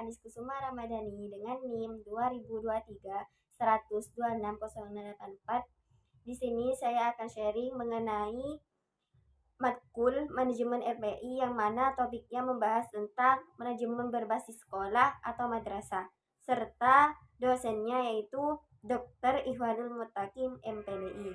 Anis Kusuma Ramadhani dengan NIM 2023 126 084. Di sini saya akan sharing mengenai matkul manajemen RPI yang mana topiknya membahas tentang manajemen berbasis sekolah atau madrasah serta dosennya yaitu Dr. Ihwanul Mutakim MPDI,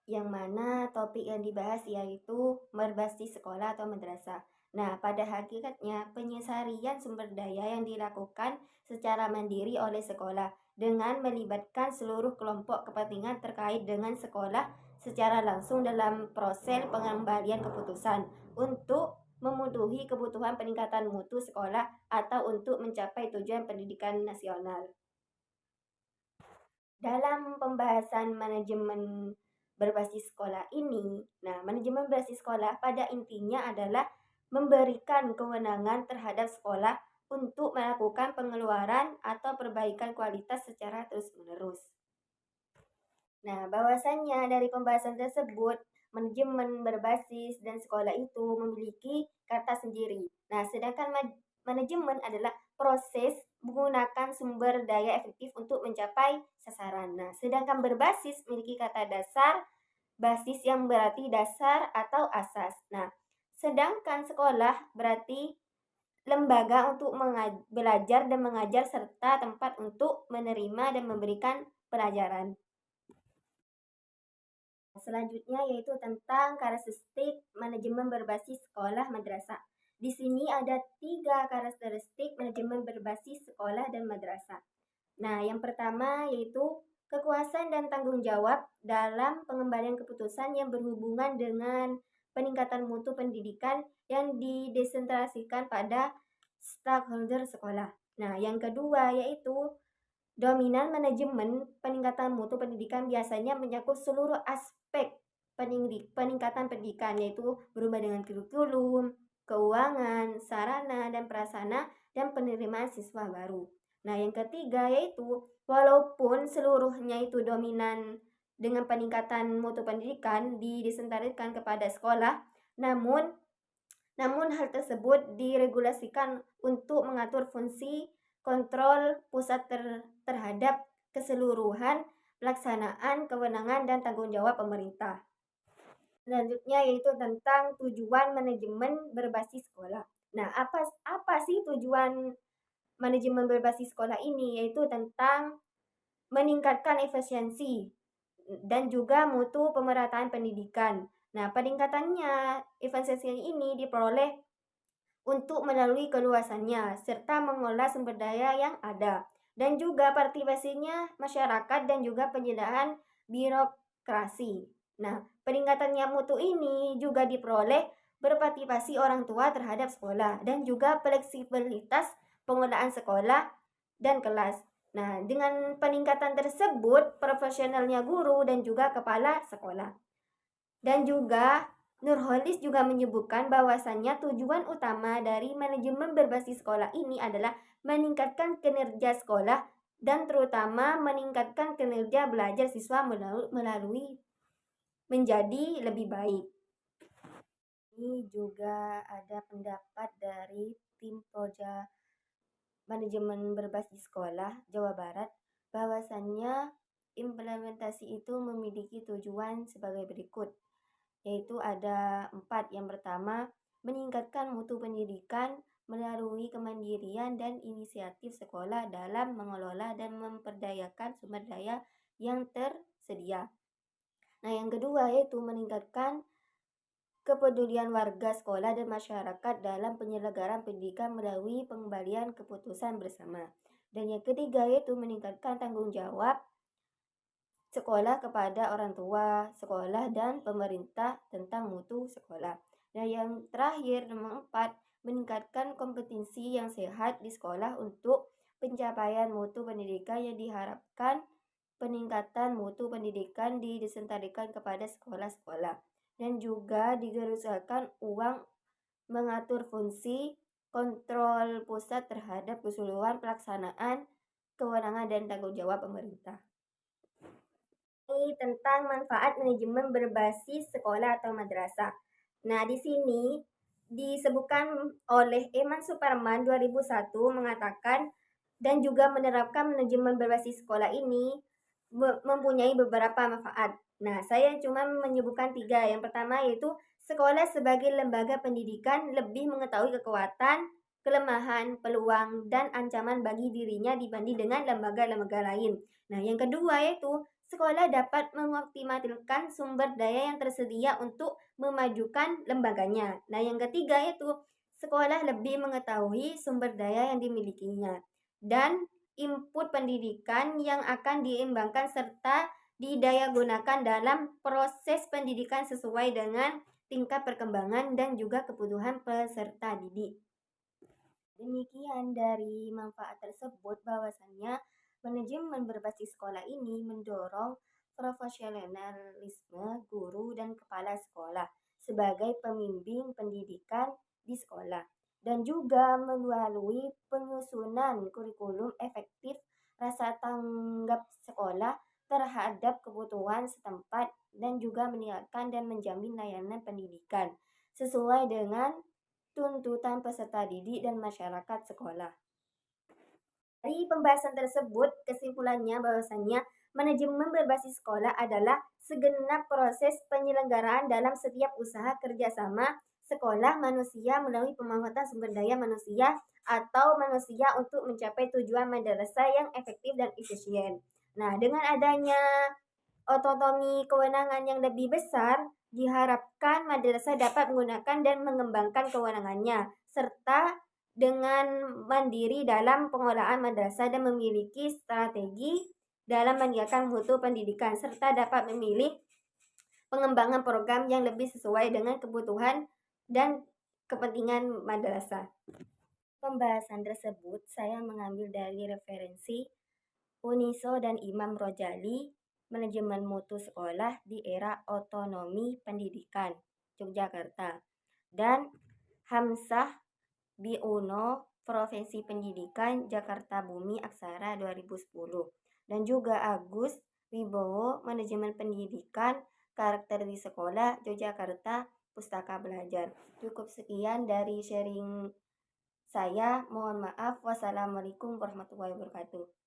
yang mana topik yang dibahas yaitu berbasis sekolah atau madrasah. Nah, pada hakikatnya penyesarian sumber daya yang dilakukan secara mandiri oleh sekolah dengan melibatkan seluruh kelompok kepentingan terkait dengan sekolah secara langsung dalam proses pengembalian keputusan untuk memenuhi kebutuhan peningkatan mutu sekolah atau untuk mencapai tujuan pendidikan nasional. Dalam pembahasan manajemen berbasis sekolah ini, manajemen berbasis sekolah pada intinya adalah memberikan kewenangan terhadap sekolah untuk melakukan pengeluaran atau perbaikan kualitas secara terus-menerus. Nah, bahwasannya dari pembahasan tersebut, manajemen berbasis dan sekolah itu memiliki kata sendiri. Nah, sedangkan manajemen adalah proses menggunakan sumber daya efektif untuk mencapai sasaran. Nah, sedangkan berbasis memiliki kata dasar, basis yang berarti dasar atau asas. Nah, sedangkan sekolah berarti lembaga untuk belajar dan mengajar serta tempat untuk menerima dan memberikan pelajaran. Selanjutnya yaitu tentang karakteristik manajemen berbasis sekolah madrasah. Di sini ada 3 karakteristik manajemen berbasis sekolah dan madrasah. Nah, yang pertama yaitu kekuasaan dan tanggung jawab dalam pengembalian keputusan yang berhubungan dengan peningkatan mutu pendidikan yang didesentralisasikan pada stakeholder sekolah. Nah, yang kedua yaitu dominan manajemen peningkatan mutu pendidikan biasanya mencakup seluruh aspek peningkatan pendidikan, yaitu berubah dengan kurikulum, keuangan, sarana dan prasarana, dan penerimaan siswa baru. Nah, yang ketiga yaitu walaupun seluruhnya itu dominan dengan peningkatan mutu pendidikan didesentralisasikan kepada sekolah, namun hal tersebut diregulasikan untuk mengatur fungsi kontrol pusat terhadap keseluruhan pelaksanaan kewenangan dan tanggung jawab pemerintah. Selanjutnya yaitu tentang tujuan manajemen berbasis sekolah. Nah, apa sih tujuan manajemen berbasis sekolah ini? Yaitu tentang meningkatkan efisiensi dan juga mutu pemerataan pendidikan. Nah, peningkatannya efisiensi ini diperoleh untuk melalui keluasannya serta mengolah sumber daya yang ada, dan juga partisipasinya masyarakat dan juga penyediaan birokrasi. Nah, peningkatannya mutu ini juga diperoleh berpartisipasi orang tua terhadap sekolah dan juga fleksibilitas penggunaan sekolah dan kelas. Nah, dengan peningkatan tersebut, profesionalnya guru dan juga kepala sekolah. Dan juga Nurholis juga menyebutkan bahwasannya tujuan utama dari manajemen berbasis sekolah ini adalah meningkatkan kinerja sekolah dan terutama meningkatkan kinerja belajar siswa melalui menjadi lebih baik. Ini juga ada pendapat dari tim Proja Manajemen Berbasis Sekolah Jawa Barat bahwasannya implementasi itu memiliki tujuan sebagai berikut, yaitu ada 4. Yang pertama, meningkatkan mutu pendidikan melalui kemandirian dan inisiatif sekolah dalam mengelola dan memperdayakan sumber daya yang tersedia. Nah, yang kedua yaitu meningkatkan kepedulian warga sekolah dan masyarakat dalam penyelenggaraan pendidikan melalui pengembalian keputusan bersama. Dan yang ketiga yaitu meningkatkan tanggung jawab sekolah kepada orang tua, sekolah, dan pemerintah tentang mutu sekolah. Nah, yang terakhir, nomor 4, meningkatkan kompetensi yang sehat di sekolah untuk pencapaian mutu pendidikan yang diharapkan peningkatan mutu pendidikan didesentralisasikan kepada sekolah-sekolah. Dan juga digariskan uang mengatur fungsi kontrol pusat terhadap keseluruhan pelaksanaan kewenangan dan tanggung jawab pemerintah. Ini tentang manfaat manajemen berbasis sekolah atau madrasah. Nah, di sini disebutkan oleh Eman Suparman 2001 mengatakan dan juga menerapkan manajemen berbasis sekolah ini mempunyai beberapa manfaat. Nah, saya cuma menyebutkan 3. Yang pertama yaitu sekolah sebagai lembaga pendidikan lebih mengetahui kekuatan, kelemahan, peluang, dan ancaman bagi dirinya dibanding dengan lembaga-lembaga lain. Nah, yang kedua yaitu sekolah dapat mengoptimalkan sumber daya yang tersedia untuk memajukan lembaganya. Nah, yang ketiga yaitu sekolah lebih mengetahui sumber daya yang dimilikinya dan input pendidikan yang akan diimbangkan serta didaya gunakan dalam proses pendidikan sesuai dengan tingkat perkembangan dan juga kebutuhan peserta didik. Demikian dari manfaat tersebut bahwasannya manajemen berbasis sekolah ini mendorong profesionalisme guru dan kepala sekolah sebagai pembimbing pendidikan di sekolah dan juga melalui penyusunan kurikulum efektif rasa tanggap sekolah terhadap kebutuhan setempat dan juga meningkatkan dan menjamin layanan pendidikan sesuai dengan tuntutan peserta didik dan masyarakat sekolah. Dari pembahasan tersebut, kesimpulannya bahwasannya manajemen berbasis sekolah adalah segenap proses penyelenggaraan dalam setiap usaha kerjasama sekolah manusia melalui pemanfaatan sumber daya manusia atau manusia untuk mencapai tujuan madrasah yang efektif dan efisien. Nah, dengan adanya otonomi kewenangan yang lebih besar, diharapkan madrasah dapat menggunakan dan mengembangkan kewenangannya, serta dengan mandiri dalam pengelolaan madrasah dan memiliki strategi dalam meningkatkan mutu pendidikan, serta dapat memilih pengembangan program yang lebih sesuai dengan kebutuhan dan kepentingan madrasah. Pembahasan tersebut saya mengambil dari referensi Uniso dan Imam Rojali, Manajemen Mutu Sekolah di Era Otonomi Pendidikan, Yogyakarta, dan Hamzah Biuno, Profesi Pendidikan, Jakarta Bumi Aksara 2010, dan juga Agus Wibowo, Manajemen Pendidikan, Karakter di Sekolah, Yogyakarta, Pustaka Belajar. Cukup sekian dari sharing saya, mohon maaf. Wassalamualaikum warahmatullahi wabarakatuh.